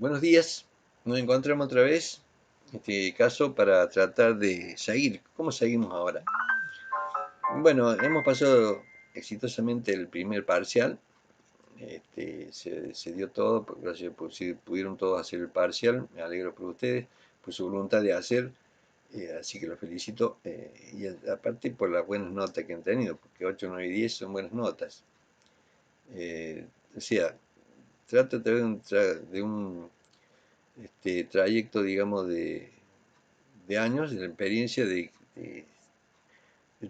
Buenos días, nos encontramos otra vez, en este caso para tratar de seguir. ¿Cómo seguimos ahora? Bueno, hemos pasado exitosamente el primer parcial, se dio todo, gracias por si pudieron todos hacer el parcial, me alegro por ustedes, por su voluntad de hacer, así que los felicito, y aparte por las buenas notas que han tenido, porque 8, 9 y 10 son buenas notas. Eh, o sea, trata de un trayecto, digamos, de años, de la experiencia de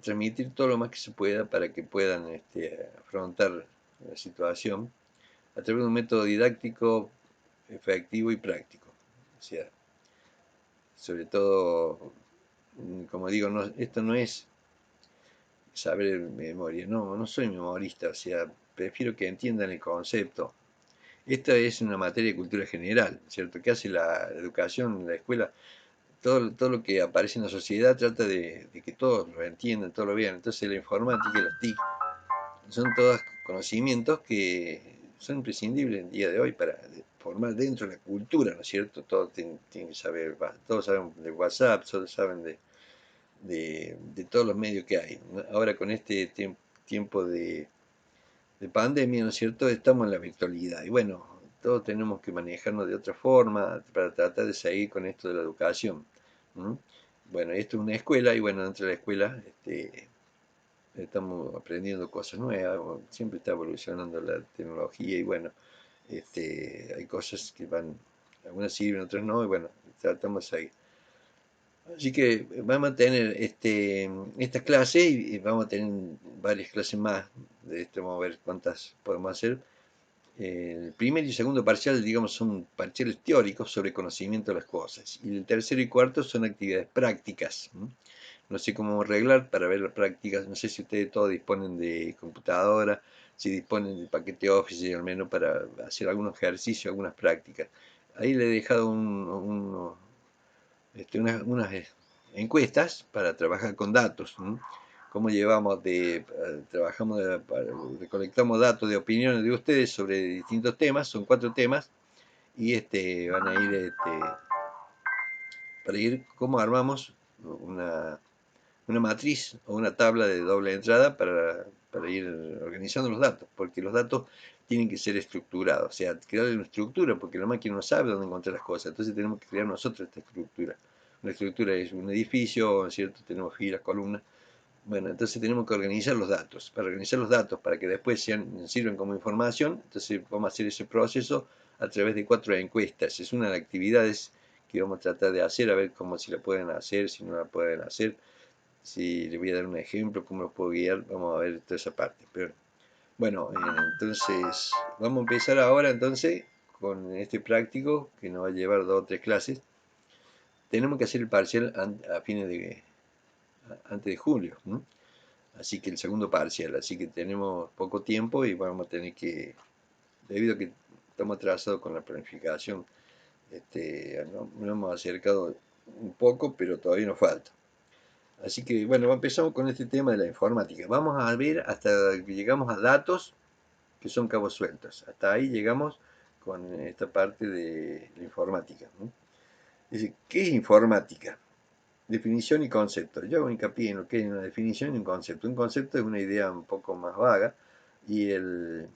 transmitir todo lo más que se pueda para que puedan afrontar la situación a través de un método didáctico efectivo y práctico. O sea, sobre todo, como digo, esto no es saber de memoria, no soy memorista, o sea, prefiero que entiendan el concepto. Esta es una materia de cultura general, ¿cierto? ¿Qué hace la educación en la escuela? Todo lo que aparece en la sociedad trata de que todos lo entiendan, todos lo vean. Entonces la informática y las TIC son todos conocimientos que son imprescindibles en el día de hoy para formar dentro de la cultura, ¿no es cierto? Todos tienen que saber, todos saben de WhatsApp, todos saben de todos los medios que hay. Ahora con este tiempo de pandemia, ¿no es cierto? Estamos en la virtualidad y bueno, todos tenemos que manejarnos de otra forma para tratar de seguir con esto de la educación. ¿Mm? Bueno, esto es una escuela y bueno, dentro de la escuela estamos aprendiendo cosas nuevas, siempre está evolucionando la tecnología y bueno, hay cosas que van, algunas sirven, otras no, y bueno, tratamos ahí. Así que vamos a tener esta clase y vamos a tener varias clases más de esto, vamos a ver cuántas podemos hacer. El primer y segundo parcial, digamos, son parciales teóricos sobre conocimiento de las cosas. Y el tercero y cuarto son actividades prácticas. No sé cómo arreglar para ver las prácticas. No sé si ustedes todos disponen de computadora, si disponen de paquete Office, al menos para hacer algunos ejercicios, algunas prácticas. Ahí le he dejado unas encuestas para trabajar con datos. Cómo llevamos trabajamos, recolectamos datos de opiniones de ustedes sobre distintos temas, son 4 temas, y van a ir para ir cómo armamos una matriz o una tabla de doble entrada para ir organizando los datos, porque los datos tienen que ser estructurados, o sea, crear una estructura, porque la máquina no sabe dónde encontrar las cosas, entonces tenemos que crear nosotros esta estructura. Una estructura es un edificio, ¿cierto? Tenemos filas, columnas. Bueno, entonces tenemos que organizar los datos. Para organizar los datos, para que después sirvan como información, entonces vamos a hacer ese proceso a través de 4 encuestas. Es una de las actividades que vamos a tratar de hacer, a ver cómo si la pueden hacer, si no la pueden hacer. Si les voy a dar un ejemplo, cómo los puedo guiar, vamos a ver toda esa parte. Pero bueno, entonces vamos a empezar ahora entonces con este práctico que nos va a llevar 2 o 3 clases. Tenemos que hacer el parcial antes de julio, ¿no? Así que el segundo parcial, así que tenemos poco tiempo y vamos a tener que, debido a que estamos atrasados con la planificación, nos hemos acercado un poco, pero todavía nos falta. Así que bueno, empezamos con este tema de la informática. Vamos a ver hasta que llegamos a datos, que son cabos sueltos. Hasta ahí llegamos con esta parte de la informática, ¿no? Dice, ¿qué es informática? Definición y concepto. Yo hago hincapié en lo que es una definición y un concepto. Un concepto es una idea un poco más vaga y de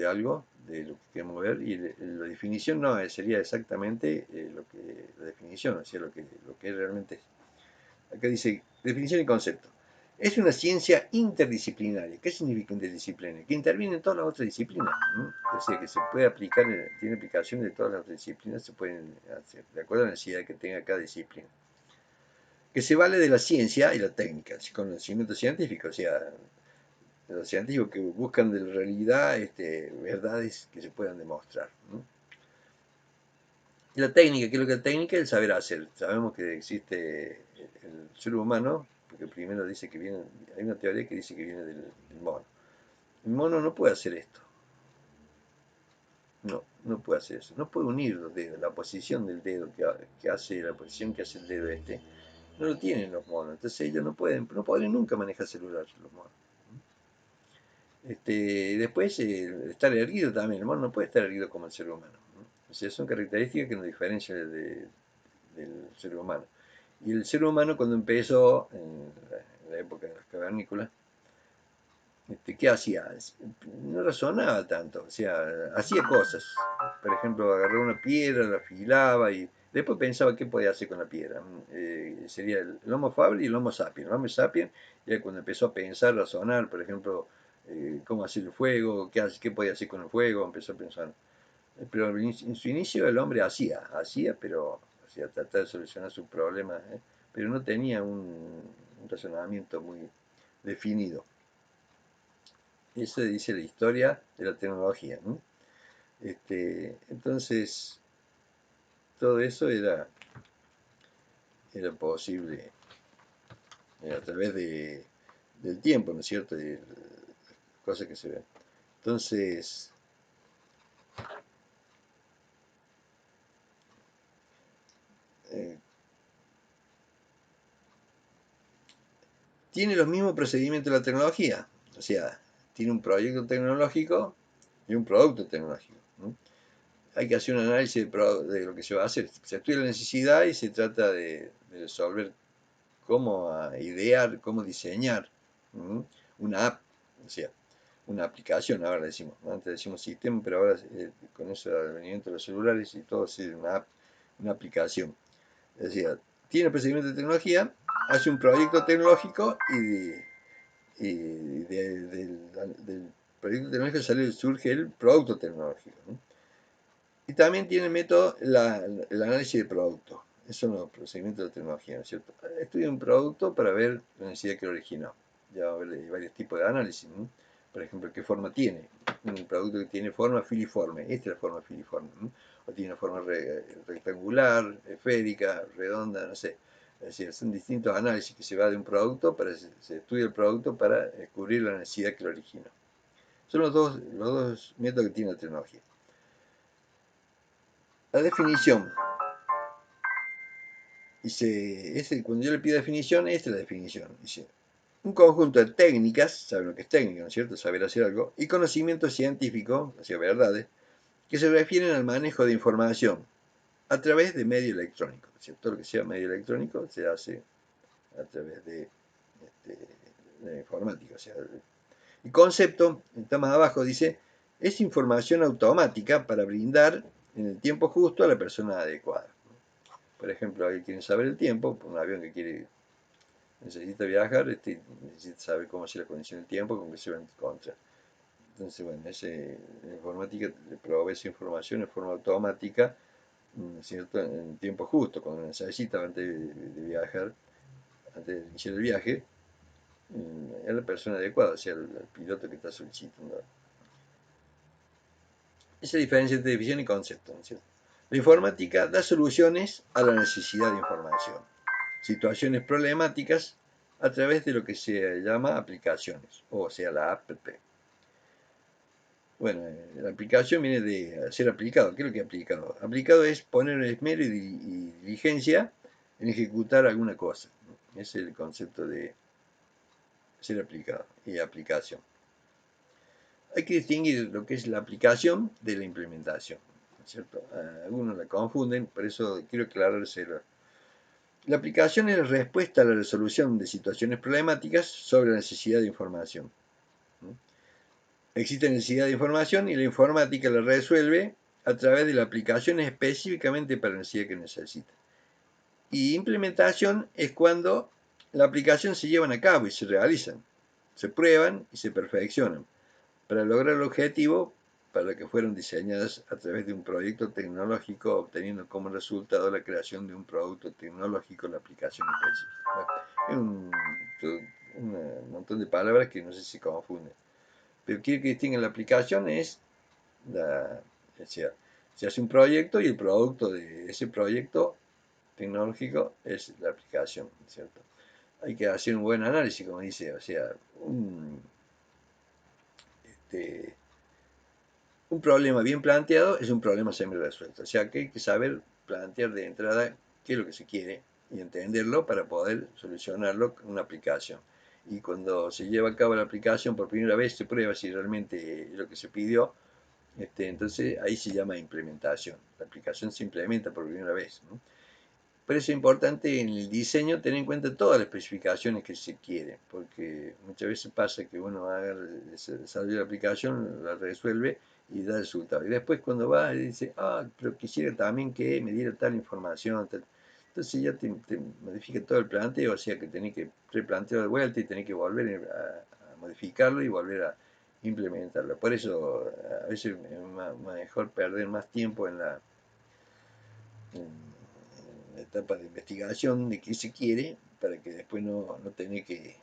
algo, de lo que queremos ver, y la definición no sería exactamente la definición, o sea, lo que realmente es. Acá dice definición y concepto. Es una ciencia interdisciplinaria. ¿Qué significa interdisciplinaria? Que interviene en todas las otras disciplinas, ¿no? O sea, que se puede aplicar, tiene aplicaciones de todas las otras disciplinas, se pueden hacer, de acuerdo a la necesidad que tenga cada disciplina. Que se vale de la ciencia y la técnica, el conocimiento científico, o sea, los científicos que buscan de la realidad verdades que se puedan demostrar, ¿no? Y la técnica, ¿qué es lo que es la técnica? El saber hacer. Sabemos que existe el ser humano, porque primero dice que viene, hay una teoría que dice que viene del mono. El mono no puede hacer esto. No puede hacer eso. No puede unir los dedos. La posición del dedo que hace, la posición que hace el dedo no lo tienen los monos. Entonces ellos no podrían nunca manejar celular los monos. Después estar erguido también. El mono no puede estar erguido como el ser humano, ¿no? O sea, son características que nos diferencian del ser humano. Y el ser humano cuando empezó, en la época de las cavernícolas, ¿qué hacía? No razonaba tanto, o sea, hacía cosas. Por ejemplo, agarraba una piedra, la afilaba y después pensaba qué podía hacer con la piedra. Sería el Homo faber y el Homo sapiens. El Homo sapiens era cuando empezó a pensar, razonar, por ejemplo, cómo hacer el fuego, qué podía hacer con el fuego, empezó a pensar. Pero en su inicio el hombre hacía, pero hacía tratar de solucionar sus problemas, pero no tenía un razonamiento muy definido. Eso dice la historia de la tecnología, ¿no? Entonces, todo eso era posible a través del tiempo, ¿no es cierto? De las cosas que se ven. Entonces, eh, tiene los mismos procedimientos de la tecnología. O sea, tiene un proyecto tecnológico y un producto tecnológico, ¿no? Hay que hacer un análisis de lo que se va a hacer. Se estudia la necesidad y se trata de resolver cómo idear, cómo diseñar, ¿no?, una app, o sea, una aplicación, ahora decimos, ¿no? Antes decimos sistema, pero ahora con eso el advenimiento de los celulares y todo, es una app, una aplicación. Es decir, tiene el procedimiento de tecnología, hace un proyecto tecnológico del proyecto tecnológico surge el producto tecnológico, ¿no? Y también tiene el método, el análisis de producto. Eso son los procedimientos de tecnología, ¿no es cierto? Estudia un producto para ver la necesidad que lo originó. Ya va a haber varios tipos de análisis, ¿no? Por ejemplo, qué forma tiene. Un producto que tiene forma filiforme. Esta es la forma filiforme, ¿no? O tiene una forma rectangular, esférica, redonda, no sé. Es decir, son distintos análisis que se va de un producto, se estudia el producto para descubrir la necesidad que lo originó. Son los dos métodos que tiene la tecnología. La definición. Dice, cuando yo le pido definición, esta es la definición. Dice, un conjunto de técnicas, saben lo que es técnica, ¿no es cierto? Saber hacer algo, y conocimiento científico, o sea, verdades, que se refieren al manejo de información a través de medio electrónico. Todo lo que sea medio electrónico se hace a través de la informática. O sea, el concepto, está más abajo, dice, es información automática para brindar en el tiempo justo a la persona adecuada. Por ejemplo, alguien quiere saber el tiempo, un avión que necesita viajar, necesita saber cómo es la condición del tiempo, con qué se va a encontrar. Entonces, bueno, la informática le provee esa información en forma automática, ¿cierto?, en tiempo justo, cuando necesita antes de viajar, antes de iniciar el viaje, es la persona adecuada, o sea, el piloto que está solicitando. Esa diferencia entre definición y concepto, ¿no es cierto? La informática da soluciones a la necesidad de información, situaciones problemáticas a través de lo que se llama aplicaciones, o sea, la app. Bueno, la aplicación viene de ser aplicado. ¿Qué es lo que es aplicado? Aplicado es poner esmero y diligencia en ejecutar alguna cosa. Ese es el concepto de ser aplicado y aplicación. Hay que distinguir lo que es la aplicación de la implementación, ¿cierto? Algunos la confunden, por eso quiero aclarárselo. La aplicación es la respuesta a la resolución de situaciones problemáticas sobre la necesidad de información. Existe necesidad de información y la informática la resuelve a través de la aplicación específicamente para la necesidad que necesita. Y implementación es cuando la aplicación se llevan a cabo y se realizan, se prueban y se perfeccionan para lograr el objetivo para el que fueron diseñadas a través de un proyecto tecnológico, obteniendo como resultado la creación de un producto tecnológico, la aplicación específica. Bueno, es un montón de palabras que no sé si confunden. Pero quiere que distingan la aplicación es se hace un proyecto y el producto de ese proyecto tecnológico es la aplicación, ¿cierto? Hay que hacer un buen análisis, como dice, o sea, un problema bien planteado es un problema siempre resuelto. O sea, que hay que saber plantear de entrada qué es lo que se quiere y entenderlo para poder solucionarlo con una aplicación. Y cuando se lleva a cabo la aplicación por primera vez se prueba si realmente lo que se pidió Entonces ahí se llama implementación. La aplicación se implementa por primera vez, ¿no? Por eso es importante en el diseño tener en cuenta todas las especificaciones que se quieren, porque muchas veces pasa que uno haga el desarrollo de la aplicación, la resuelve y da el resultado. Y después cuando va y dice, pero quisiera también que me diera tal información, tal. Entonces ya te modifica todo el planteo, o sea que tenés que replantear de vuelta y tenés que volver a modificarlo y volver a implementarlo. Por eso a veces es mejor perder más tiempo en la etapa de investigación de qué se quiere, para que después no tenga que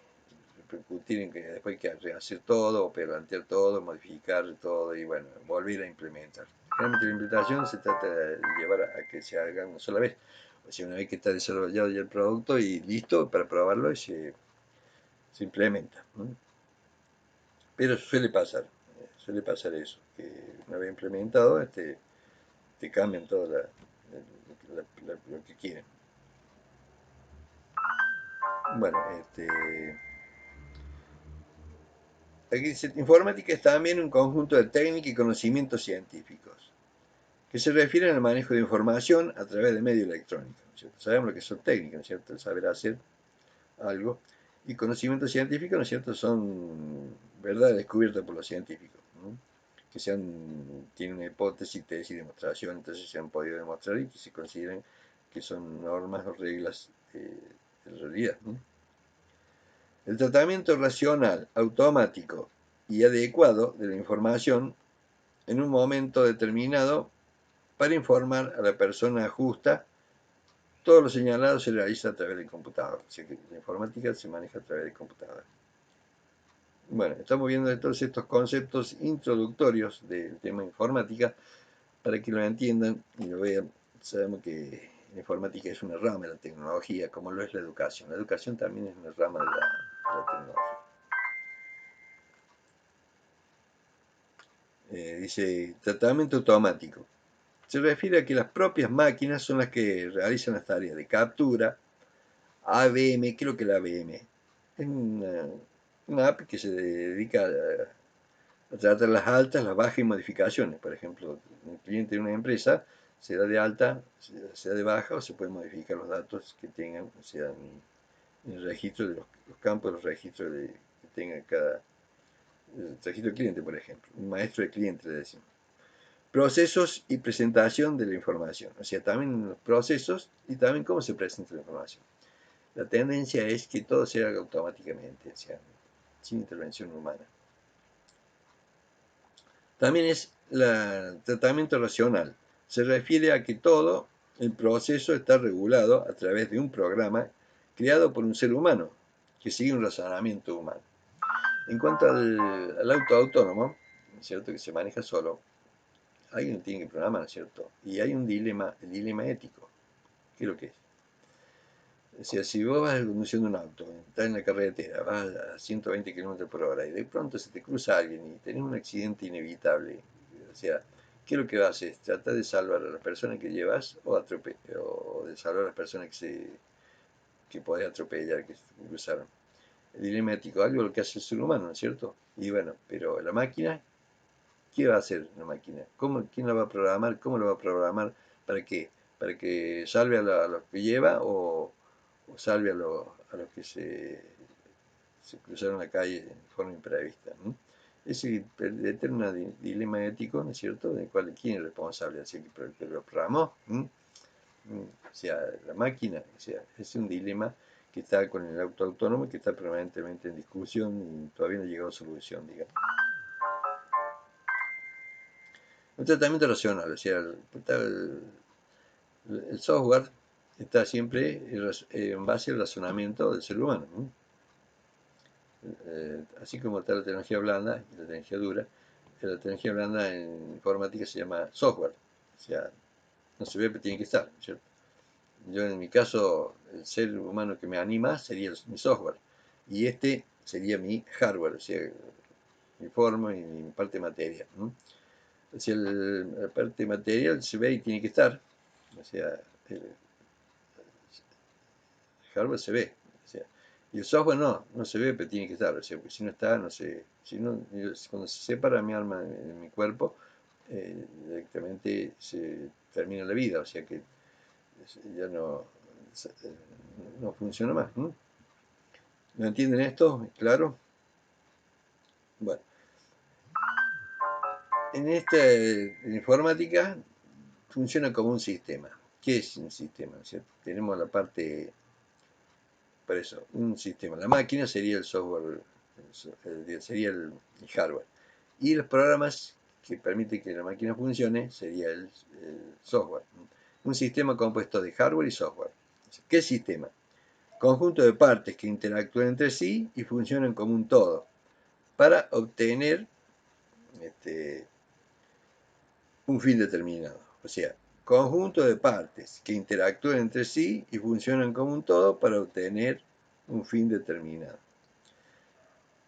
repercutir en que después hay que rehacer todo, o plantear todo, modificar todo y bueno, volver a implementar. Realmente la implementación se trata de llevar a que se haga una sola vez. O sea, una vez que está desarrollado ya el producto y listo para probarlo, y se implementa, ¿no? Pero suele pasar eso, que una vez implementado, te cambian todo lo que quieren. Bueno, aquí dice, informática es también un conjunto de técnicas y conocimientos científicos, que se refieren al manejo de información a través de medios electrónicos, ¿no es cierto? Sabemos lo que son técnicas, ¿no es cierto? El saber hacer algo. Y conocimientos científicos, ¿no es cierto?, son verdades descubiertas por los científicos, ¿no? Que tienen una hipótesis, tesis y demostración, entonces se han podido demostrar y que se consideran que son normas o reglas de realidad, ¿no? El tratamiento racional, automático y adecuado de la información en un momento determinado para informar a la persona justa. Todo lo señalado se realiza a través del computador. O sea que la informática se maneja a través del computador. Bueno, estamos viendo todos estos conceptos introductorios del tema informática para que lo entiendan y lo vean. Sabemos que la informática es una rama de la tecnología, como lo es la educación. La educación también es una rama de la tecnología. Dice, tratamiento automático. Se refiere a que las propias máquinas son las que realizan las tareas de captura, ABM. Creo que la ABM es una app que se dedica a tratar las altas, las bajas y modificaciones. Por ejemplo, un cliente de una empresa se da de alta, se da de baja o se pueden modificar los datos que tengan, o sea, en el registro de los campos, los registros que tenga cada el registro de cliente, por ejemplo. Un maestro de cliente, le decimos. Procesos y presentación de la información. O sea, también los procesos y también cómo se presenta la información. La tendencia es que todo se haga automáticamente, o sea, sin intervención humana. También es el tratamiento racional. Se refiere a que todo el proceso está regulado a través de un programa creado por un ser humano que sigue un razonamiento humano. En cuanto al auto autónomo, ¿cierto?, que se maneja solo, alguien tiene que programar, ¿no es cierto? Y hay un dilema, el dilema ético. ¿Qué es lo que es? O sea, si vos vas conduciendo un auto, estás en la carretera, vas a 120 km por hora y de pronto se te cruza alguien y tenés un accidente inevitable, o sea, ¿qué es lo que vas a hacer? ¿Tratar de salvar a las personas que llevas o de salvar a las personas que podés atropellar, que se cruzaron? El dilema ético, algo lo que hace el ser humano, ¿no es cierto? Y bueno, pero la máquina, ¿qué va a hacer la máquina? ¿Quién la va a programar? ¿Cómo la va a programar? ¿Para qué? ¿Para que salve a los que lleva o salve a los que se cruzaron la calle de forma imprevista, ¿no? Ese eterno dilema ético, ¿no es cierto?, del cual quién es responsable, así que lo programó, ¿no? O sea, la máquina, o sea, es un dilema que está con el auto autónomo y que está permanentemente en discusión y todavía no ha llegado a solución, digamos. Un tratamiento racional, o sea, el software está siempre en base al razonamiento del ser humano, ¿no? Así como está la tecnología blanda y la tecnología dura, la tecnología blanda en informática se llama software, o sea, no se ve, pero tiene que estar, ¿cierto? Yo en mi caso, el ser humano que me anima sería mi software, y este sería mi hardware, o sea, mi forma y mi parte material, ¿no? O sea, la parte material se ve y tiene que estar, o sea, el hardware se ve, o sea, y el software no se ve, pero tiene que estar, o sea, porque si no está, no sé, si no, cuando se separa mi alma de mi cuerpo, directamente se termina la vida, o sea que ya no funciona más. ¿No entienden esto? ¿Claro? Bueno, en informática funciona como un sistema. ¿Qué es un sistema? O sea, tenemos la parte, por eso, un sistema. La máquina sería el software, sería el hardware. Y los programas que permiten que la máquina funcione sería el software. Un sistema compuesto de hardware y software. ¿Qué sistema? Conjunto de partes que interactúan entre sí y funcionan como un todo para obtener un fin determinado. O sea, conjunto de partes que interactúan entre sí y funcionan como un todo para obtener un fin determinado.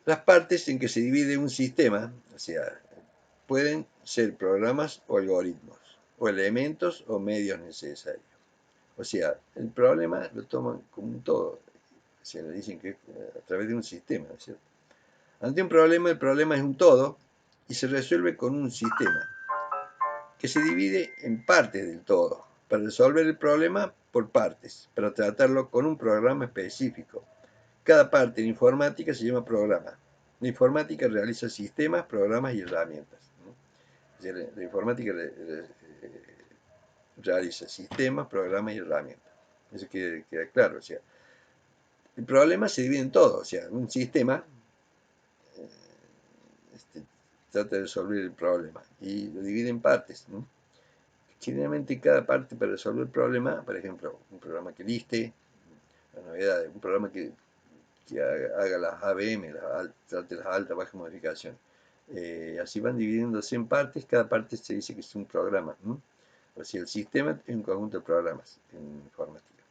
Las partes en que se divide un sistema, o sea, pueden ser programas o algoritmos, o elementos o medios necesarios. O sea, el problema lo toman como un todo. O sea, le dicen que a través de un sistema, ¿no es cierto? Ante un problema, el problema es un todo y se resuelve con un sistema que se divide en partes del todo, para resolver el problema por partes, para tratarlo con un programa específico. Cada parte en informática se llama programa. La informática realiza sistemas, programas y herramientas. La informática realiza sistemas, programas y herramientas. Eso queda claro. O sea, el problema se divide en todo. O sea, un sistema trata de resolver el problema y lo divide en partes. Generalmente cada parte para resolver el problema, por ejemplo, un programa que liste, la novedad de un programa que haga las ABM, trate las altas, bajas modificaciones. Así van dividiéndose en partes, cada parte se dice que es un programa. O sea, el sistema es un conjunto de programas en informática.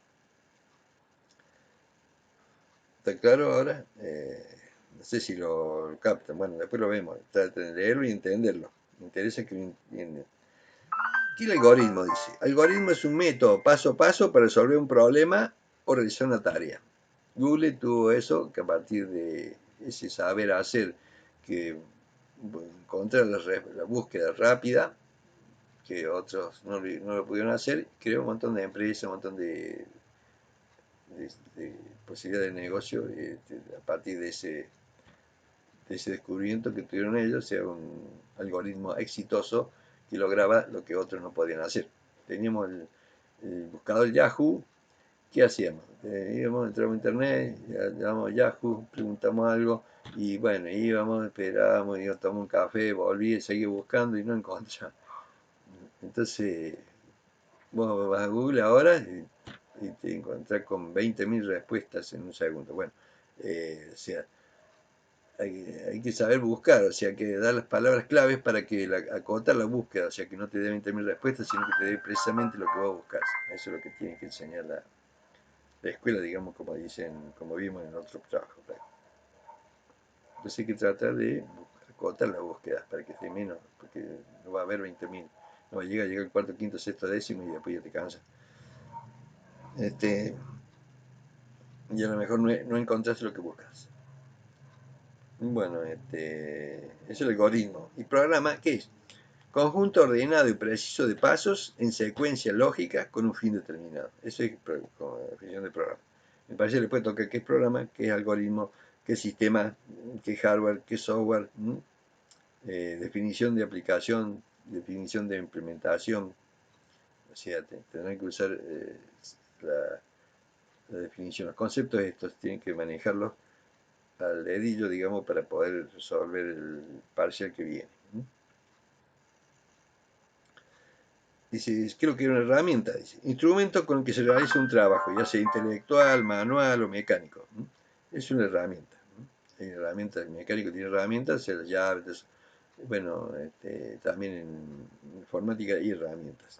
¿Está claro ahora? No sé si lo captan. Bueno, después lo vemos. Traten de leerlo y entenderlo. Me interesa que lo entiendan. Aquí el algoritmo dice. Algoritmo es un método paso a paso para resolver un problema o realizar una tarea. Google tuvo eso, que a partir de ese saber hacer, que encontrar la búsqueda rápida, que otros no lo pudieron hacer, creó un montón de empresas, un montón de posibilidades de negocio a partir de ese descubrimiento que tuvieron ellos, o sea, un algoritmo exitoso que lograba lo que otros no podían hacer. Teníamos el buscador Yahoo. ¿Qué hacíamos? Entramos a internet, llamamos a Yahoo, preguntamos algo y bueno, íbamos, esperábamos, íbamos a tomar un café, volví, seguí buscando y no encontramos. Entonces, vos vas a Google ahora y te encontrás con 20.000 respuestas en un segundo. Bueno, o sea, hay que saber buscar, o sea, que dar las palabras claves para que acotar la búsqueda, o sea, que no te dé 20.000 respuestas, sino que te dé precisamente lo que vos buscas. Eso es lo que tiene que enseñar la escuela, digamos, como dicen, como vimos en otro trabajo. Entonces hay que tratar de acotar las búsquedas para que esté menos, porque no va a haber 20.000. No va a llegar el cuarto, quinto, sexto, décimo y después ya te cansas. Y a lo mejor no encontraste lo que buscas. Bueno, eso es el algoritmo. ¿Y programa qué es? Conjunto ordenado y preciso de pasos en secuencia lógica con un fin determinado. Eso es como definición de programa. Me parece que le puede tocar qué es programa, qué es algoritmo, qué es sistema, qué es hardware, qué es software, definición de aplicación, definición de implementación. O sea, tendrán que usar la definición. Los conceptos estos tienen que manejarlos al dedillo, digamos, para poder resolver el parcial que viene. Dice, creo que es una herramienta, dice, instrumento con el que se realiza un trabajo, ya sea intelectual, manual o mecánico. Es una herramienta. Hay herramientas, el mecánico tiene herramientas, las llaves, bueno, también en informática hay herramientas.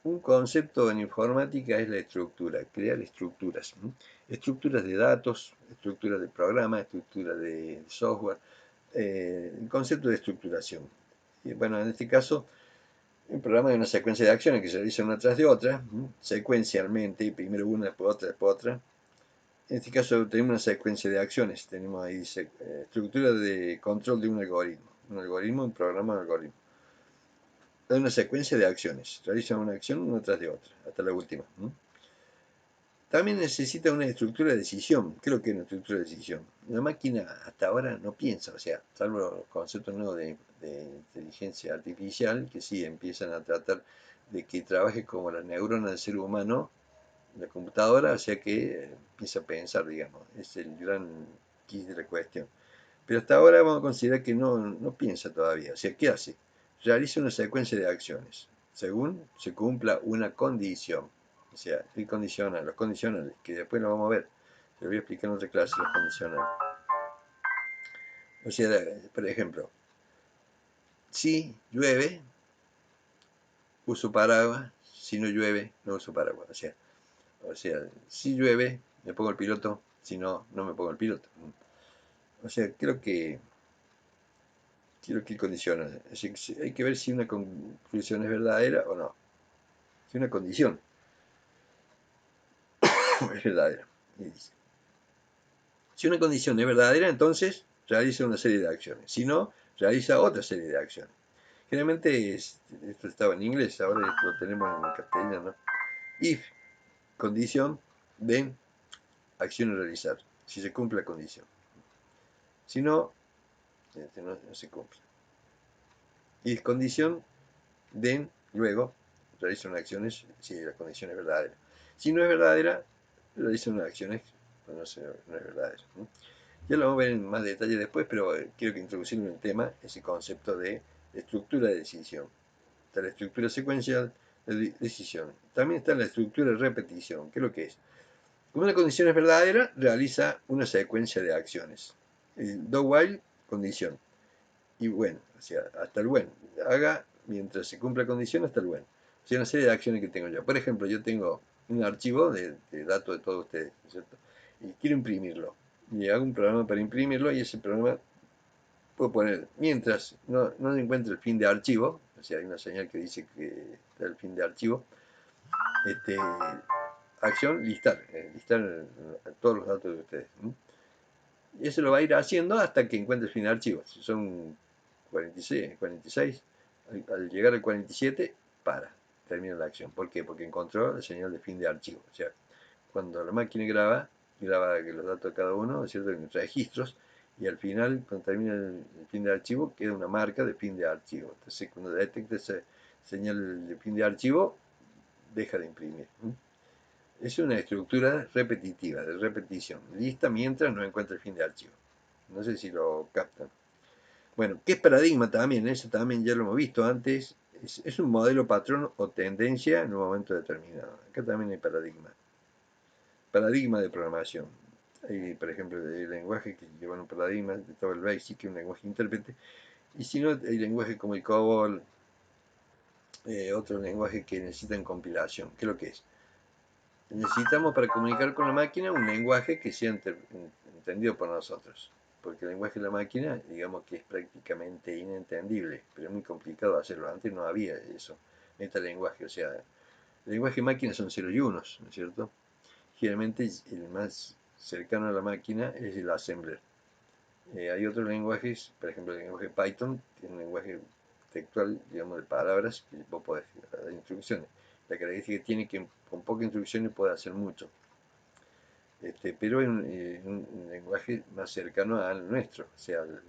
Un concepto en informática es la estructura, crear estructuras. Estructuras de datos, estructuras de programas, estructuras de software. El concepto de estructuración. Y bueno, en este caso, un programa es una secuencia de acciones que se realizan una tras de otra, secuencialmente, primero una, después otra, después otra, En este caso tenemos una secuencia de acciones. Tenemos ahí estructura de control de un algoritmo. Un programa de algoritmo. Hay una secuencia de acciones. Realiza una acción una tras de otra, hasta la última. También necesita una estructura de decisión. ¿Qué es lo que es una estructura de decisión? La máquina hasta ahora no piensa, o sea, salvo los conceptos nuevos de inteligencia artificial, que sí empiezan a tratar de que trabaje como la neurona del ser humano, la computadora, o sea que empieza a pensar, digamos. Es el gran quid de la cuestión. Pero hasta ahora vamos a considerar que no piensa todavía. O sea, ¿qué hace? Realiza una secuencia de acciones, según se cumpla una condición. O sea, el condicional, los condicionales, que después lo vamos a ver. Se lo voy a explicar en otra clase, los condicionales. O sea, por ejemplo, si llueve, uso paraguas. Si no llueve, no uso paraguas. O sea, si llueve, me pongo el piloto. Si no, no me pongo el piloto. O sea, creo que condiciona. Hay que ver si una conclusión es verdadera o no. Si una condición es verdadera. Si una condición es verdadera, entonces realiza una serie de acciones. Si no, realiza otra serie de acciones. Generalmente esto estaba en inglés, ahora esto lo tenemos en castellano. If, condición, then, acción a realizar. Si se cumple la condición. Si no, no se cumple. If, condición, then, luego, realiza unas acciones si la condición es verdadera. Si no es verdadera, realiza unas acciones cuando no es verdadera. Ya lo vamos a ver en más detalle después, pero quiero que introducir en el tema ese concepto de estructura de decisión. Está la estructura secuencial de decisión. También está la estructura de repetición. ¿Qué es lo que es? Como una condición es verdadera, realiza una secuencia de acciones. El do while, condición. Y bueno, o sea, hasta el when. Haga mientras se cumpla la condición hasta el when. O sea, una serie de acciones que tengo yo. Por ejemplo, yo tengo un archivo de datos de todos ustedes, ¿cierto? Y quiero imprimirlo. Y hago un programa para imprimirlo y ese programa puedo poner, mientras no encuentre el fin de archivo, o sea, hay una señal que dice que está el fin de archivo, este, acción, listar todos los datos de ustedes. Y eso lo va a ir haciendo hasta que encuentre el fin de archivo. Si son 46, al llegar al 47, termina la acción. ¿Por qué? Porque encontró la señal de fin de archivo. O sea, cuando la máquina graba los datos de cada uno, ¿es cierto?, en registros, y al final, cuando termina el fin de archivo, queda una marca de fin de archivo. Entonces, cuando detecta esa señal de fin de archivo, deja de imprimir. Es una estructura repetitiva, de repetición, lista mientras no encuentra el fin de archivo. No sé si lo captan. Bueno, ¿qué es paradigma también? Eso también ya lo hemos visto antes. Es un modelo, patrón o tendencia en un momento determinado. Acá también hay paradigma. Paradigma de programación. Hay, por ejemplo, el lenguaje que lleva un paradigma, todo el BASIC, que es un lenguaje intérprete. Y si no, hay lenguajes como el COBOL, otro lenguaje que necesitan compilación. ¿Qué es lo que es? Necesitamos para comunicar con la máquina un lenguaje que sea entendido por nosotros. Porque el lenguaje de la máquina, digamos que es prácticamente inentendible, pero es muy complicado hacerlo. Antes no había eso, metalenguaje. O sea, el lenguaje de máquina son 0 y 1, ¿no es cierto? Generalmente el más cercano a la máquina es el assembler. Hay otros lenguajes, por ejemplo el lenguaje Python, que es un lenguaje textual, digamos, de palabras, que vos podés dar instrucciones. La característica que tiene que con pocas instrucciones puede hacer mucho. Pero es un lenguaje más cercano al nuestro, o sea, al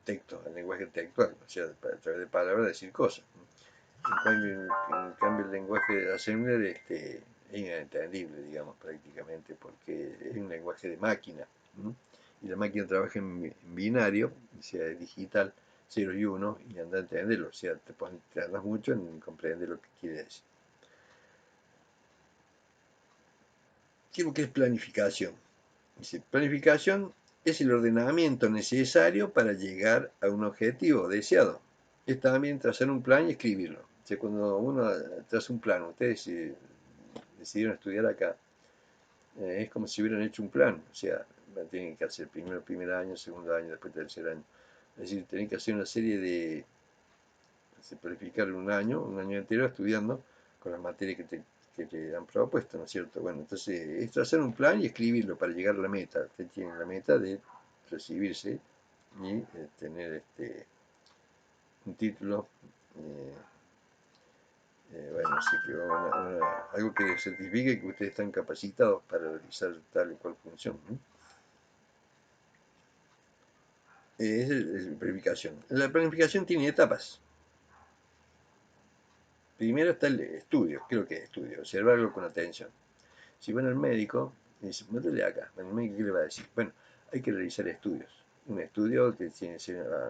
texto, al lenguaje textual, o sea, a través de palabras decir cosas. En cambio el lenguaje de assembler es inentendible, digamos, prácticamente, porque es un lenguaje de máquina. Y la máquina trabaja en binario, o sea, es digital, 0 y 1, y anda a entenderlo, o sea, te tardas mucho en comprender lo que quiere decir. ¿Qué es lo que es planificación? Dice, planificación es el ordenamiento necesario para llegar a un objetivo deseado. Es también trazar un plan y escribirlo. O sea, cuando uno traza un plan, ustedes decidieron estudiar acá, es como si hubieran hecho un plan. O sea, tienen que hacer primero primer año, segundo año, después tercer año. Es decir, tienen que hacer una serie de planificar un año entero estudiando con las materias que le han propuesto, ¿no es cierto? Bueno, entonces es trazar un plan y escribirlo para llegar a la meta. Usted tiene la meta de recibirse y tener un título, bueno, así que algo que certifique que ustedes están capacitados para realizar tal y cual función, ¿no? Es la planificación. La planificación tiene etapas. Primero está el estudio. ¿Qué es lo que es estudio? Observarlo con atención. Si van al médico, y dice, métele acá. Bueno, el médico, ¿qué le va a decir? Bueno, hay que realizar estudios. Un estudio que tiene,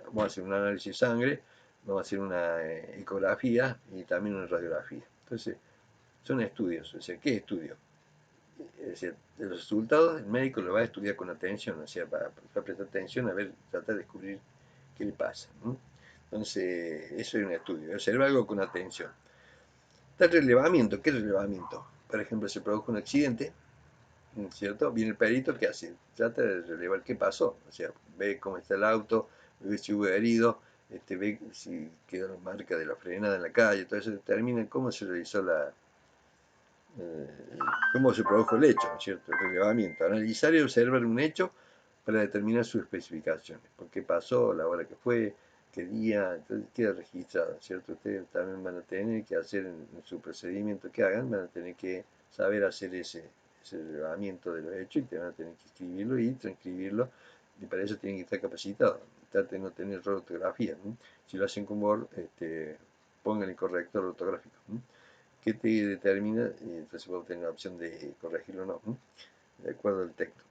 vamos a hacer un análisis de sangre, vamos a hacer una ecografía y también una radiografía. Entonces, son estudios. O sea, ¿qué estudio? Es decir, de los resultados, el médico lo va a estudiar con atención, o sea, va a prestar atención a ver, tratar de descubrir qué le pasa, ¿no? Entonces, eso es un estudio, observar algo con atención. Está el relevamiento. ¿Qué relevamiento? Por ejemplo, se produjo un accidente, ¿cierto? Viene el perito, ¿qué hace? Trata de relevar qué pasó, o sea, ve cómo está el auto, ve si hubo herido, ve si quedó la marca de la frenada en la calle, todo eso determina cómo se realizó cómo se produjo el hecho, ¿no es cierto? El relevamiento. Analizar y observar un hecho para determinar sus especificaciones. Por qué pasó, la hora que fue, qué día, entonces queda registrado, ¿cierto? Ustedes también van a tener que hacer en su procedimiento que hagan, van a tener que saber hacer ese relevamiento de los hechos y te van a tener que escribirlo y transcribirlo. Y para eso tienen que estar capacitados. Traten de no tener error de ortografía, ¿no? Si lo hacen con Word, pongan el corrector ortográfico, ¿no? Que te determina, y entonces vos tenés la opción de corregirlo o no, ¿no? De acuerdo al texto.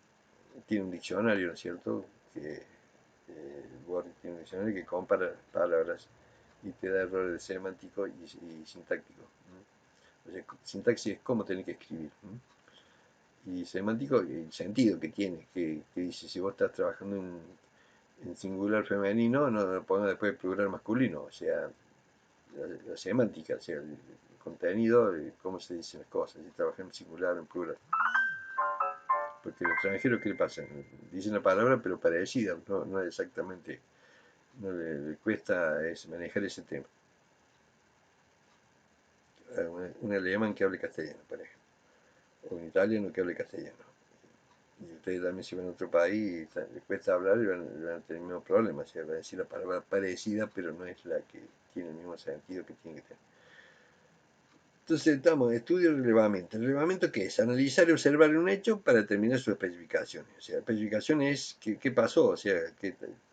Tiene un diccionario, ¿no es cierto? Que Word tiene un diccionario que compara palabras y te da errores semánticos y sintácticos, ¿no? O sea, sintaxis es cómo tenés que escribir, ¿no? Y semántico, el sentido que tiene, que dice, si vos estás trabajando en singular femenino, no pongas después plural masculino, o sea, la semántica, o sea, el contenido, cómo se dicen las cosas, si trabajan en singular o en plural. Porque los extranjeros, ¿qué le pasa? Dicen la palabra, pero parecida, no es exactamente, no le cuesta manejar ese tema. Un alemán que hable castellano, por ejemplo, o un italiano que hable castellano. Y ustedes también si van a otro país, les cuesta hablar y van a tener el mismo problema, o sea, van a decir la palabra parecida, pero no es la que tiene el mismo sentido que tiene que tener. Entonces estamos en estudio y relevamiento. ¿El relevamiento qué es? Analizar y observar un hecho para determinar sus especificaciones. O sea, la especificación es qué pasó, o sea,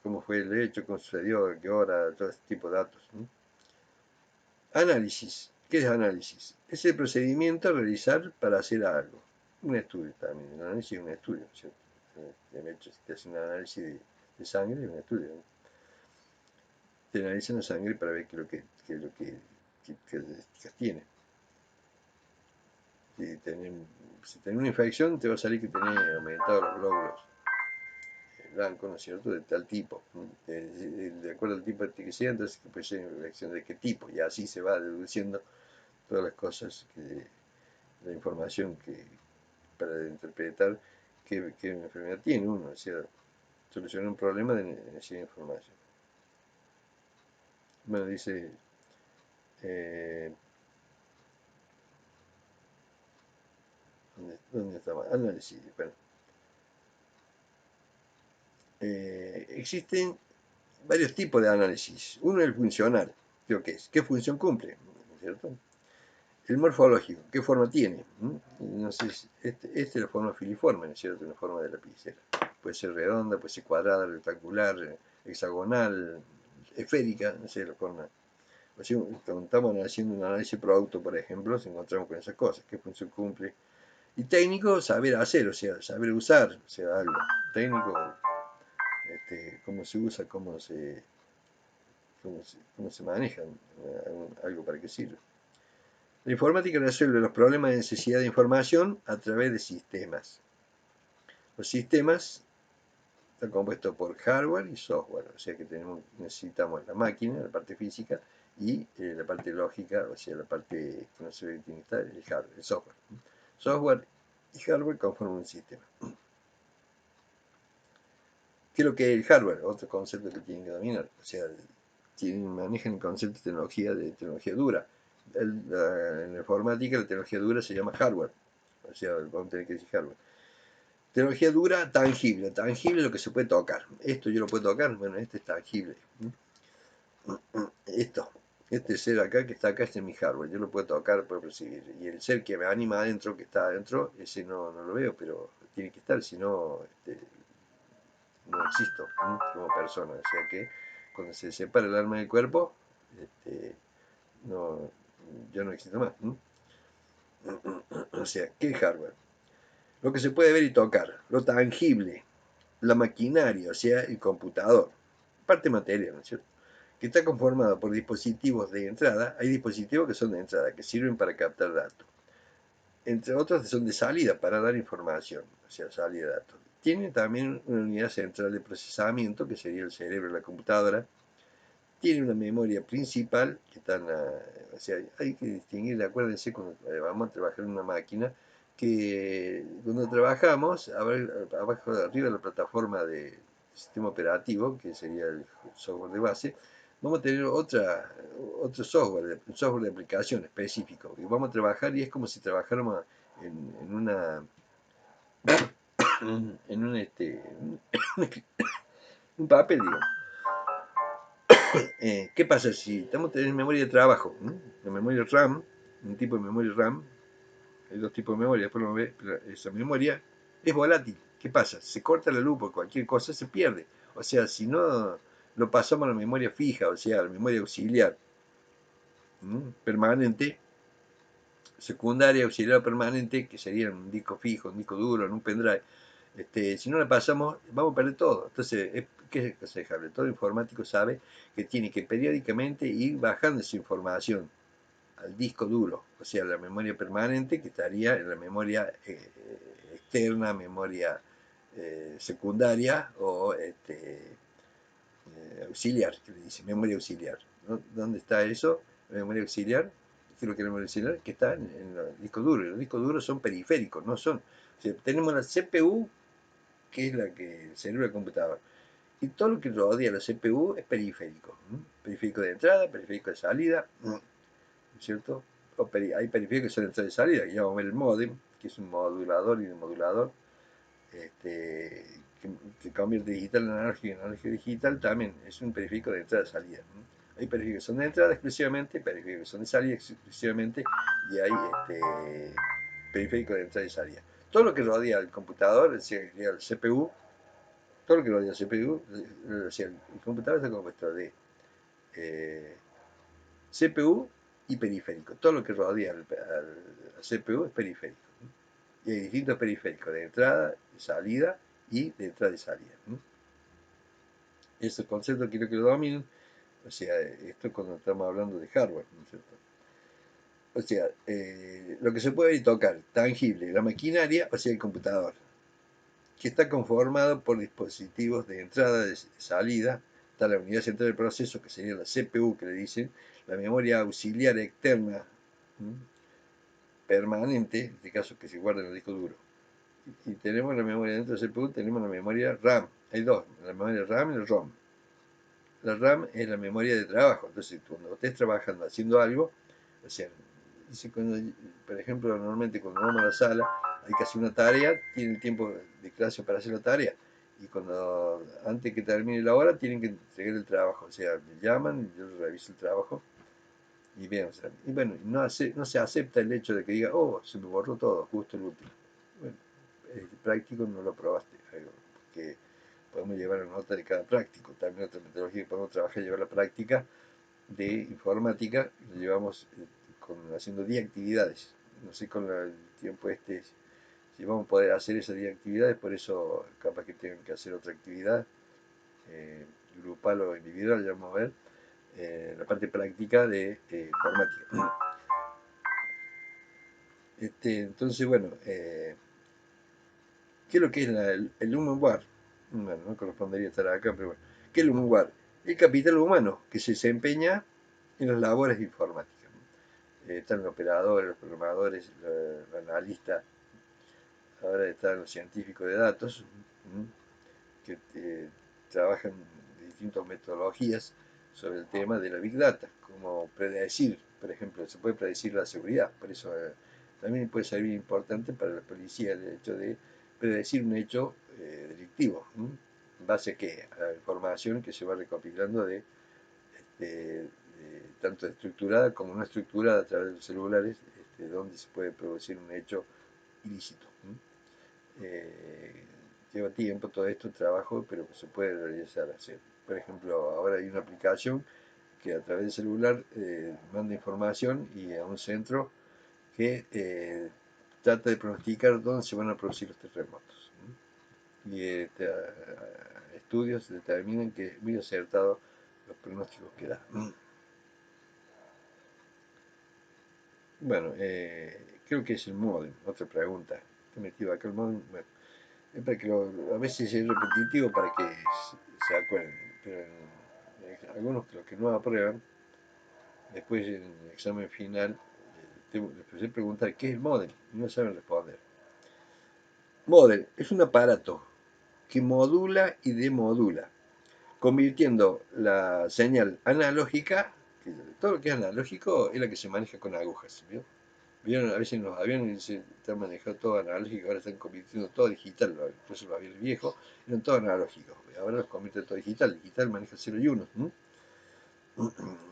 cómo fue el hecho, cómo sucedió, a qué hora, todo ese tipo de datos, ¿no? Análisis. ¿Qué es análisis? Es el procedimiento a realizar para hacer algo. Un estudio también. El análisis es un estudio, ¿cierto? De hecho, si te hacen un análisis de sangre, es un estudio, ¿no? Te analizan la sangre para ver qué características tiene. Si tenés una infección, te va a salir que tenés aumentados los glóbulos blancos, ¿no es cierto?, de tal tipo. De acuerdo al tipo que sea, entonces puede ser una infección de qué tipo. Y así se va deduciendo todas las cosas, la información para interpretar qué enfermedad tiene uno. O sea, solucionar un problema de necesidad de información. Bueno, dice... ¿Dónde estaba? Análisis. Bueno, existen varios tipos de análisis. Uno es el funcional, creo que es, ¿qué función cumple? ¿No es cierto? El morfológico, ¿qué forma tiene? No sé, esta es la forma filiforme, ¿no es cierto? Una forma de lapicera. Puede ser redonda, puede ser cuadrada, rectangular, hexagonal, esférica, no sé la forma. O sea, cuando estamos haciendo un análisis de producto, por ejemplo, nos encontramos con esas cosas, qué función cumple. Y técnico, saber hacer, o sea, saber usar, o sea, algo. Técnico, cómo se usa, cómo se maneja, algo para qué sirve. La informática resuelve los problemas de necesidad de información a través de sistemas. Los sistemas están compuestos por hardware y software, o sea que necesitamos la máquina, la parte física, y la parte lógica, o sea, la parte que no se ve que tiene que estar, el hardware, el software. Software y hardware conforman un sistema. ¿Qué es lo que es el hardware? Otro concepto que tienen que dominar. O sea, manejan el concepto de tecnología dura. En la informática la tecnología dura se llama hardware, o sea, vamos a tener que decir hardware. Tecnología dura, tangible. Tangible es lo que se puede tocar. Esto yo lo puedo tocar, bueno, este es tangible. Esto, este ser acá que está acá, este es mi hardware, yo lo puedo tocar, puedo percibir. Y el ser que me anima adentro, que está adentro, ese no lo veo, pero tiene que estar, si no, no existo como persona. O sea que cuando se separa el alma del cuerpo, no, yo no existo más. O sea, ¿qué es hardware? Lo que se puede ver y tocar, lo tangible, la maquinaria, o sea, el computador, parte material, ¿no es cierto? Que está conformado por dispositivos de entrada. Hay dispositivos que son de entrada, que sirven para captar datos. Entre otros son de salida, para dar información, o sea, salida de datos. Tiene también una unidad central de procesamiento, que sería el cerebro de la computadora. Tiene una memoria principal, que está en la, o sea, hay que distinguir, acuérdense, cuando vamos a trabajar en una máquina, que cuando trabajamos, abajo, arriba de la plataforma de sistema operativo, que sería el software de base, vamos a tener otro software, un software de aplicación específico, y vamos a trabajar y es como si trabajáramos en una, en un papel, digamos. ¿Qué pasa si estamos teniendo memoria de trabajo? La memoria RAM, un tipo de memoria RAM, hay dos tipos de memoria, después lo ve, pero esa memoria es volátil. ¿Qué pasa? Se corta la luz por cualquier cosa, se pierde. O sea, si no lo pasamos a la memoria fija, o sea, a la memoria auxiliar permanente, secundaria, auxiliar permanente, que sería un disco fijo, un disco duro, en un pendrive. Si no la pasamos, vamos a perder todo. Entonces, ¿qué es aconsejable? Todo informático sabe que tiene que periódicamente ir bajando esa información al disco duro, o sea, la memoria permanente, que estaría en la memoria externa, memoria secundaria o auxiliar, que le dice, memoria auxiliar. ¿No? ¿Dónde está eso? La memoria auxiliar, ¿qué es lo que es la memoria auxiliar? Que está en los discos duros. Los discos duros son periféricos, no son. O sea, tenemos la CPU, que es la que el cerebro del computador. Y todo lo que rodea la CPU es periférico. Periférico de entrada, periférico de salida, ¿cierto? Hay periféricos que son de entrada y salida, que llamamos el modem, que es un modulador y demodulador, que convierte digital en analógico digital, también es un periférico de entrada y salida. Hay periféricos que son de entrada exclusivamente, periféricos que son de salida exclusivamente, y hay periféricos de entrada y salida. Todo lo que rodea al computador, es decir, el CPU, todo lo que rodea al CPU, o sea, el computador está compuesto de CPU y periférico. Todo lo que rodea al CPU es periférico. Y hay distintos periféricos, de entrada, de salida y de entrada y salida. Esos conceptos quiero que lo dominen. O sea, esto es cuando estamos hablando de hardware, ¿no es cierto? O sea, lo que se puede tocar, tangible, la maquinaria, o sea, el computador, que está conformado por dispositivos de entrada y de salida. Está la unidad central del proceso, que sería la CPU, que le dicen, la memoria auxiliar externa permanente, en este caso que se guarda en el disco duro. Y tenemos la memoria dentro del CPU, tenemos la memoria RAM. Hay dos, la memoria RAM y el ROM. La RAM es la memoria de trabajo. Entonces, cuando estés trabajando, haciendo algo, o sea, cuando, por ejemplo, normalmente cuando vamos a la sala, hay que hacer una tarea, tienen tiempo de clase para hacer la tarea. Y cuando, antes que termine la hora, tienen que entregar el trabajo. O sea, me llaman, yo reviso el trabajo y veo. O sea, y bueno, no se acepta el hecho de que diga, oh, se me borró todo, justo el último. Bueno, práctico no lo probaste, porque podemos llevar una nota de cada práctico. También otra metodología que podemos trabajar, llevar la práctica de informática, lo llevamos haciendo 10 actividades. No sé con el tiempo si vamos a poder hacer esas 10 actividades, por eso capaz que tengan que hacer otra actividad, grupal o individual, ya vamos a ver, la parte práctica de informática. Entonces, bueno, ¿qué es lo que es el Human War? Bueno, no correspondería estar acá, pero bueno. ¿Qué es el Human War? El capital humano que se desempeña en las labores informáticas. Están los operadores, los programadores, los analistas, ahora están los científicos de datos, que trabajan de distintas metodologías sobre el tema de la Big Data, como predecir Por ejemplo, se puede predecir la seguridad, por eso también puede ser bien importante para la policía el hecho de predecir un hecho delictivo, en base a qué, a la información que se va recopilando tanto estructurada como no estructurada a través de los celulares, donde se puede producir un hecho ilícito. Eh, Lleva tiempo todo esto, trabajo, pero se puede realizar hacer. Por ejemplo, ahora hay una aplicación que a través del celular manda información y a un centro que trata de pronosticar dónde se van a producir los terremotos. Y estudios determinan que es muy acertado los pronósticos que da. Bueno, creo que es el modem. Otra pregunta. ¿Qué metido acá el modem? Bueno, es para que a veces es repetitivo para que se acuerden. Pero algunos los que no aprueban, después en el examen final, les empecé a preguntar qué es el modem y no saben responder. Modem es un aparato que modula y demodula, convirtiendo la señal analógica, que todo lo que es analógico es la que se maneja con agujas. ¿Vio? Vieron, a veces en los aviones están manejando todo analógico, ahora están convirtiendo todo digital, incluso los aviones viejos eran todo analógicos, ahora los convierten todo digital, digital maneja 0 y 1.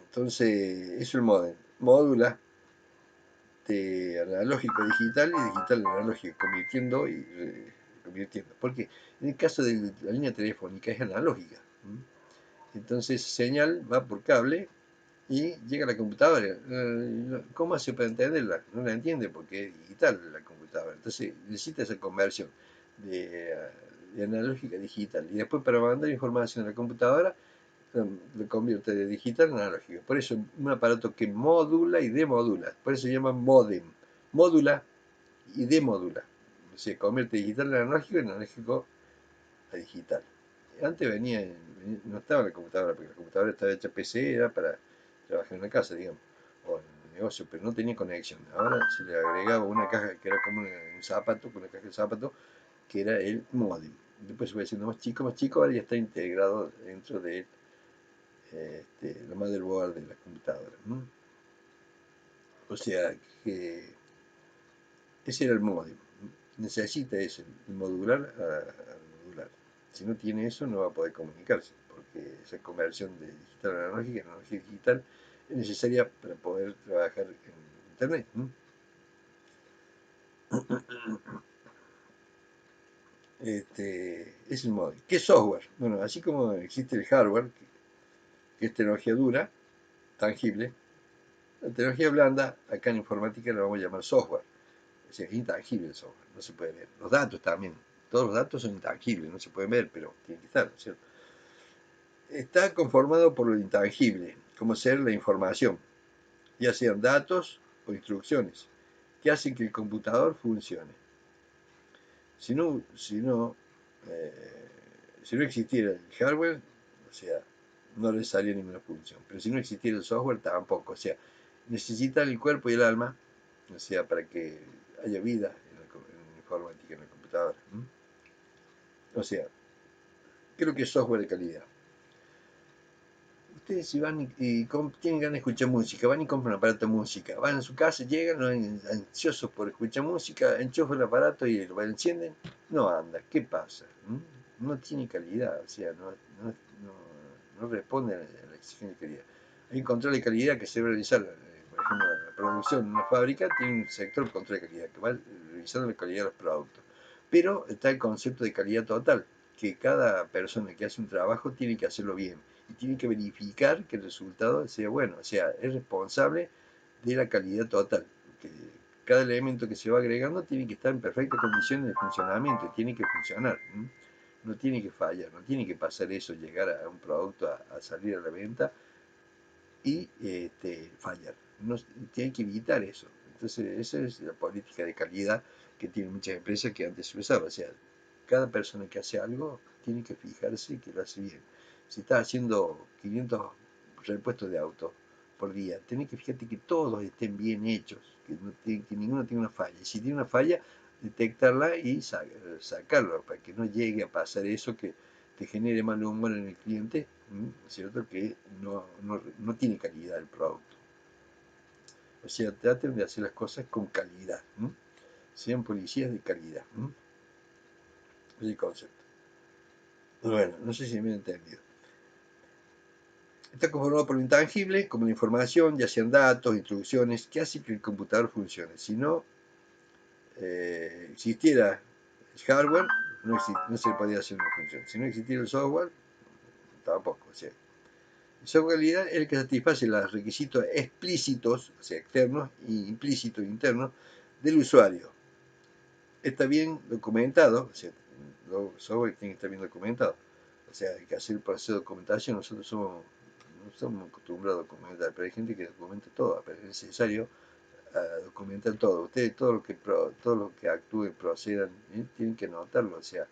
Entonces, eso es el modem, módula de analógico a digital y digital a analógico, convirtiendo y convirtiendo. Porque en el caso de la línea telefónica es analógica. Entonces, señal va por cable y llega a la computadora. ¿Cómo hace para entenderla? No la entiende porque es digital la computadora. Entonces necesita esa conversión de, de analógica a digital. Y después para mandar información a la computadora lo convierte de digital en analógico. Por eso un aparato que modula y demodula. Por eso se llama modem. Modula y demodula. Se convierte de digital en analógico y analógico a digital. Antes no estaba la computadora, porque la computadora estaba hecha PC, era para trabajar en una casa, digamos, o en el negocio, pero no tenía conexión. Ahora se le agregaba una caja que era como un zapato, una caja de zapato, que era el modem. Después se fue haciendo más chico, ahora ya está integrado dentro de la motherboard de la computadora. O sea que ese era el modem. Necesita ese, el modular a modular. Si no tiene eso, no va a poder comunicarse, porque esa conversión de digital a analógica, analógica a digital, es necesaria para poder trabajar en Internet. Es el modem. ¿Qué software? Bueno, así como existe el hardware, que es tecnología dura, tangible, la tecnología blanda, acá en informática la vamos a llamar software. O sea, es intangible el software, no se puede ver. Los datos también, todos los datos son intangibles, no se pueden ver, pero tienen que estar, ¿no es cierto? Está conformado por lo intangible, como ser la información, ya sean datos o instrucciones, que hacen que el computador funcione. Si no existiera el hardware, o sea, no le salía ninguna función. Pero si no existiera el software, tampoco. O sea, necesita el cuerpo y el alma, o sea, para que haya vida en la informática, en la computadora. O sea, creo que es software de calidad. Ustedes si van tienen ganas de escuchar música, van y compran un aparato de música, van a su casa, llegan ansiosos por escuchar música, enchufan el aparato y lo encienden, no anda, ¿qué pasa? No tiene calidad, o sea, no responde a la exigencia de calidad. Hay un control de calidad que se debe realizar, por ejemplo, la producción en una fábrica tiene un sector de control de calidad que va revisando la calidad de los productos. Pero está el concepto de calidad total, que cada persona que hace un trabajo tiene que hacerlo bien y tiene que verificar que el resultado sea bueno, o sea, es responsable de la calidad total. Que cada elemento que se va agregando tiene que estar en perfectas condiciones de funcionamiento, tiene que funcionar, no tiene que fallar, no tiene que pasar eso, llegar a un producto a salir a la venta y fallar. No, tiene que evitar eso. Entonces, esa es la política de calidad que tienen muchas empresas que antes se usaba. O sea, cada persona que hace algo tiene que fijarse que lo hace bien. Si estás haciendo 500 repuestos de auto por día, tenés que fijarte que todos estén bien hechos, que ninguno tenga una falla. Y si tiene una falla, detectarla y sacarlo, para que no llegue a pasar eso que te genere mal humor en el cliente, ¿cierto? Que no tiene calidad el producto. O sea, traten de hacer las cosas con calidad. Sean policías de calidad. Es el concepto. Bueno, no sé si me he entendido. Está conformado por lo intangible, como la información, ya sean datos, instrucciones, que hace que el computador funcione. Si no existiera el hardware, no se le podría hacer una función. Si no existiera el software, tampoco. O sea, el software en realidad es el que satisface los requisitos explícitos, o sea, externos, e implícitos, internos, del usuario. Está bien documentado, o sea, los software tienen que estar bien documentados. O sea, hay que hacer el proceso de documentación. Nosotros no estamos acostumbrados a documentar, pero hay gente que documenta todo, pero es necesario documentar todo. Ustedes, todo lo que actúen, procedan, tienen que anotarlo, o sea,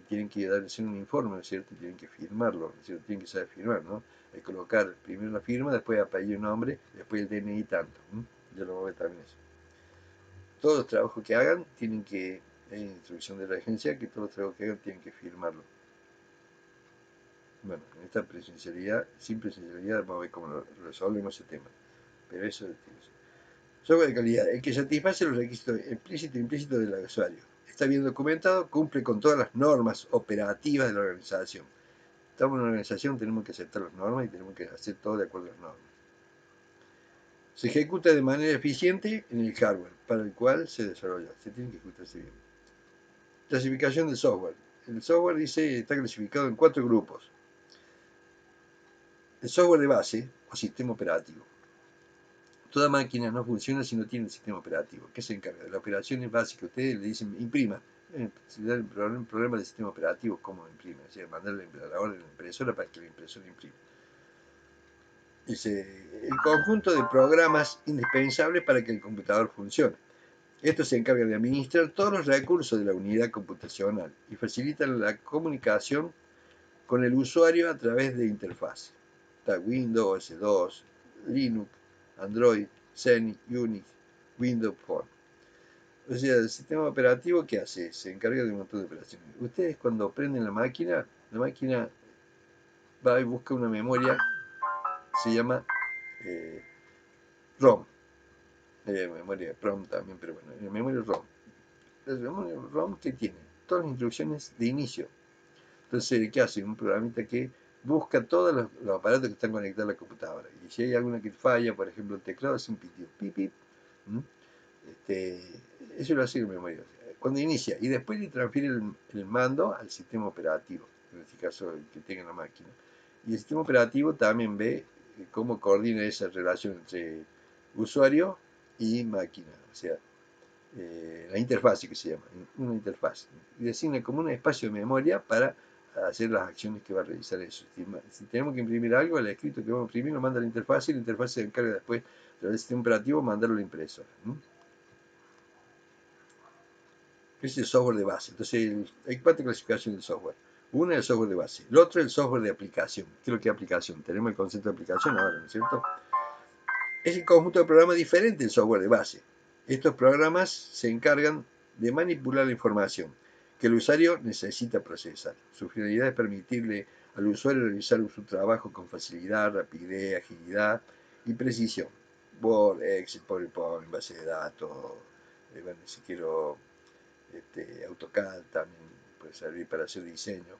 tienen que darles un informe, ¿no es cierto? Tienen que firmarlo, ¿no es cierto? Tienen que saber firmar, ¿no? Hay que colocar primero la firma, después apellido y nombre, después el DNI tanto. Yo lo voy a ver también eso. Todos los trabajos que hagan tienen que, hay instrucción de la agencia que todos los trabajos que hagan tienen que firmarlo. Bueno, en esta presencialidad, sin presencialidad, vamos a ver cómo resolvemos ese tema. Pero eso es software de calidad, el que satisface los requisitos explícitos e implícitos del usuario. Está bien documentado, cumple con todas las normas operativas de la organización. Estamos en una organización, tenemos que aceptar las normas y tenemos que hacer todo de acuerdo a las normas. Se ejecuta de manera eficiente en el hardware para el cual se desarrolla. Se tiene que ejecutarse bien. Clasificación del software. El software está clasificado en 4 grupos. El software de base o sistema operativo. Toda máquina no funciona si no tiene el sistema operativo. ¿Qué se encarga? De las operaciones básicas. Ustedes le dicen imprima. Si le dan el problema del sistema operativo, ¿cómo imprime? O sea, mandarle a la orden de la impresora para que la impresora imprima. Dice, el conjunto de programas indispensables para que el computador funcione. Esto se encarga de administrar todos los recursos de la unidad computacional y facilita la comunicación con el usuario a través de interfaz. Está Windows, OS2, Linux, Android, Zenith, Unix, Windows Phone. O sea, el sistema operativo, ¿qué hace? Se encarga de un montón de operaciones. Ustedes cuando prenden la máquina va y busca una memoria, se llama ROM. Memoria PROM también, pero bueno, memoria ROM. La memoria ROM, ¿qué tiene? Todas las instrucciones de inicio. Entonces, ¿qué hace? Un programita que busca todos los aparatos que están conectados a la computadora. Y si hay alguna que falla, por ejemplo, el teclado hace un pitido, pip. Eso lo hace en memoria. Cuando inicia, y después le transfiere el mando al sistema operativo, en este caso el que tenga la máquina. Y el sistema operativo también ve cómo coordina esa relación entre usuario y máquina. O sea, la interfaz que se llama, una interfaz. Y designa como un espacio de memoria para hacer las acciones que va a realizar eso. Si tenemos que imprimir algo, el escrito que vamos a imprimir lo manda a la interfaz y la interfaz se encarga después del sistema operativo mandarlo a la impresora. Ese es el software de base. Entonces, hay 4 clasificaciones del software. Una es el software de base. El otro es el software de aplicación. ¿Qué es lo que es aplicación? Tenemos el concepto de aplicación ahora, ¿no es cierto? Es el conjunto de programas diferente del software de base. Estos programas se encargan de manipular la información que el usuario necesita procesar. Su finalidad es permitirle al usuario realizar su trabajo con facilidad, rapidez, agilidad y precisión. Word, Excel, PowerPoint, base de datos, bueno, si quiero AutoCAD también puede servir para hacer diseño.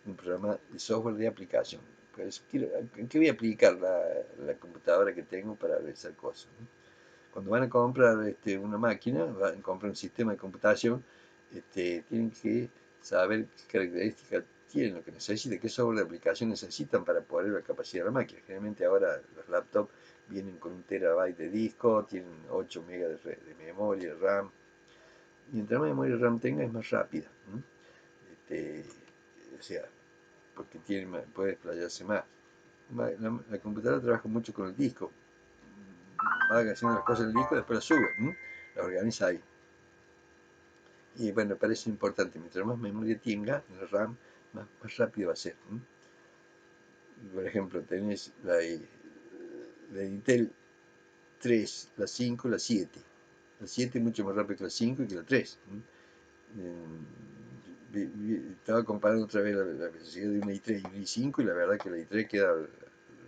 Un programa de software de aplicación. Pues, ¿en qué voy a aplicar la computadora que tengo para realizar cosas? Cuando van a comprar una máquina, van a comprar un sistema de computación, tienen que saber qué características tienen, lo que necesitan, qué software de aplicación necesitan para poder la capacidad de la máquina. Generalmente ahora los laptops vienen con 1 TB de disco, tienen 8 MB de memoria, RAM. Mientras más memoria RAM tenga, es más rápida. O sea, porque puede explayarse más. La computadora trabaja mucho con el disco. Va haciendo las cosas en el disco, después las sube, las organiza ahí. Y bueno, parece importante. Mientras más memoria tenga, la RAM, más rápido va a ser. Por ejemplo, tenés la Intel 3, la 5, la 7. La 7 es mucho más rápida que la 5 y que la 3. Estaba comparando otra vez la velocidad de una i3 y una i5 y la verdad que la i3 queda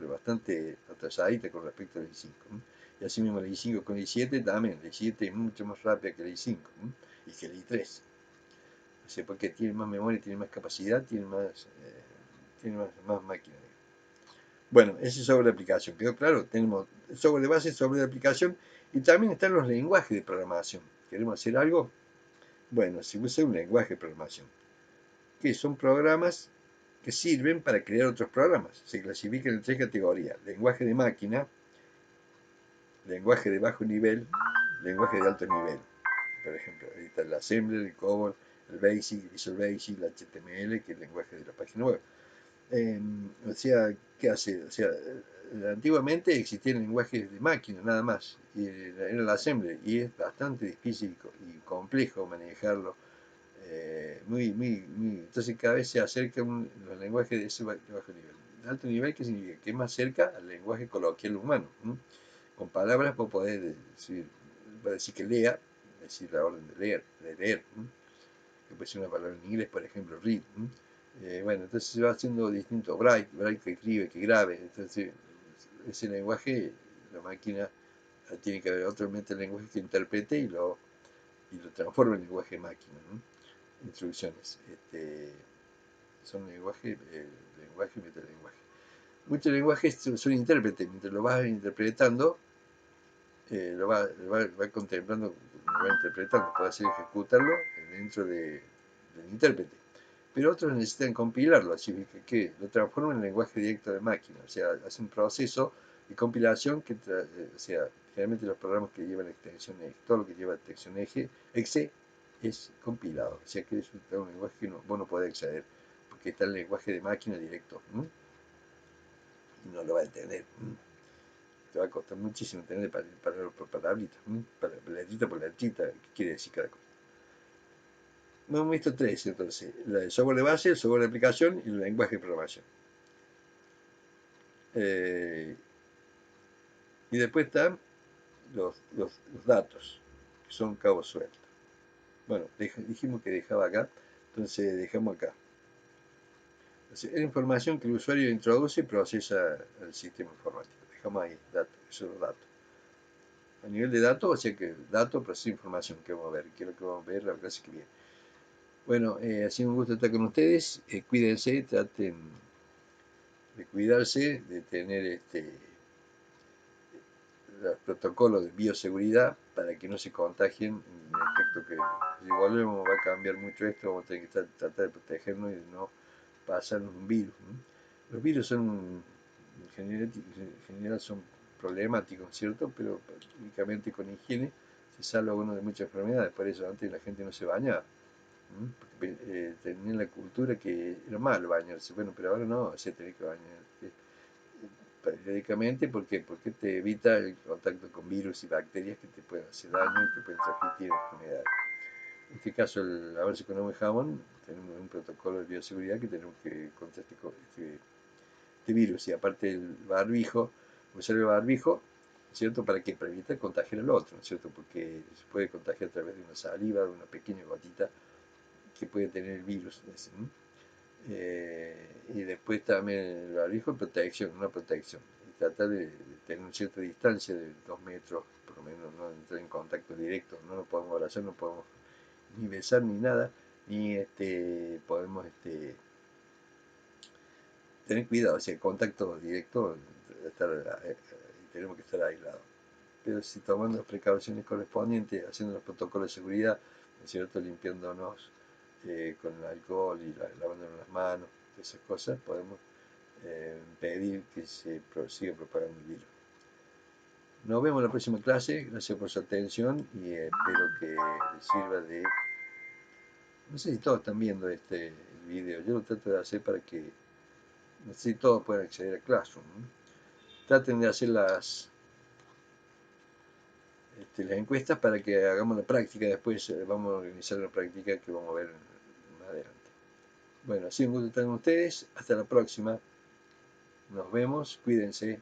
bastante atrasadita con respecto a la i5. Y así mismo la i5 con la i7 también. La i7 es mucho más rápida que la i5 y que la i3. O sea, porque tiene más memoria, tiene más capacidad, tiene más máquina. Bueno, ese es sobre la aplicación. ¿Quedó claro? Tenemos software de base, software de aplicación y también están los lenguajes de programación. ¿Queremos hacer algo? Bueno, se usa un lenguaje de programación, que son programas que sirven para crear otros programas. Se clasifican en tres categorías: lenguaje de máquina, lenguaje de bajo nivel, lenguaje de alto nivel. Por ejemplo, ahí está el Assembler, el COBOL, el BASIC, el Visual Basic, el HTML, que es el lenguaje de la página web. O sea, ¿qué hace? O sea, antiguamente existían lenguajes de máquina nada más, y era el Assembler, y es bastante difícil y complejo manejarlo. Entonces cada vez se acerca los lenguajes de ese bajo nivel. De alto nivel, ¿qué significa? Que es más cerca al lenguaje coloquial humano. Con palabras vos podés decir que lea, decir la orden de leer. Que puede ser una palabra en inglés, por ejemplo, read. Bueno, entonces se va haciendo distinto. Bright que escribe, que grabe. Entonces, ese lenguaje, la máquina tiene que haber otro lenguaje que interprete y lo transforma en lenguaje máquina. Instrucciones. Son lenguaje, metalenguaje. Muchos lenguajes son intérpretes. Mientras lo vas interpretando, lo va contemplando, lo va interpretando. Puede hacer ejecutarlo dentro del intérprete. Pero otros necesitan compilarlo, así que lo transforman en lenguaje directo de máquina. O sea, hace un proceso de compilación o sea, generalmente los programas que llevan extensión eje, todo lo que lleva extensión exe es compilado. O sea que es un lenguaje que vos no podés acceder, porque está el lenguaje de máquina directo. Y no lo va a entender. Te va a costar muchísimo entender palabra por palabrita, letrita por letrita, qué quiere decir cada cosa. Hemos visto tres, entonces: el software de base, el software de aplicación y el lenguaje de programación. Y después están los datos, que son cabos sueltos. Bueno, dijimos que dejaba acá, entonces dejamos acá. Es la información que el usuario introduce y procesa al sistema informático. Dejamos ahí, datos, esos son los datos. A nivel de datos, o sea que datos, procesa información que vamos a ver, que es lo que vamos a ver la clase que viene. Bueno, ha sido un gusto estar con ustedes. Cuídense, traten de cuidarse, de tener los protocolos de bioseguridad para que no se contagien, en el aspecto que si volvemos va a cambiar mucho esto, vamos a tener que tratar de protegernos y de no pasarnos un virus. Los virus en general son problemáticos, ¿cierto? Pero únicamente con higiene se salva uno de muchas enfermedades. Por eso antes la gente no se bañaba, porque tenían la cultura que era malo bañarse. Bueno, pero ahora no, se tiene que bañar periódicamente. ¿Por qué? Porque te evita el contacto con virus y bacterias que te pueden hacer daño y te pueden transmitir enfermedades. En este caso, al lavarse con agua y jabón, tenemos un protocolo de bioseguridad que tenemos que contra este virus. Y aparte el barbijo, usar el barbijo, ¿cierto? ¿Para qué? Para evitar contagiar al otro, ¿no es cierto? Porque se puede contagiar a través de una saliva, de una pequeña gotita que puede tener el virus. Y después también el barbijo, una protección. Y tratar de tener una cierta distancia de 2 metros, por lo menos, no entrar en contacto directo. No nos podemos abrazar, no podemos ni besar ni nada, ni podemos tener cuidado. O sea, contacto directo, tenemos que estar aislados. Pero si tomando las precauciones correspondientes, haciendo los protocolos de seguridad, ¿no es cierto? Limpiándonos con el alcohol y lavándonos las manos, esas cosas, podemos impedir que se siga propagando el virus. Nos vemos en la próxima clase. Gracias por su atención y espero que les sirva de... No sé si todos están viendo el video. Yo lo trato de hacer para que, no sé si todos puedan acceder a Classroom. Traten de hacer las encuestas para que hagamos la práctica. Después vamos a organizar la práctica que vamos a ver más adelante. Bueno, ha sido un gusto estar con ustedes. Hasta la próxima. Nos vemos. Cuídense.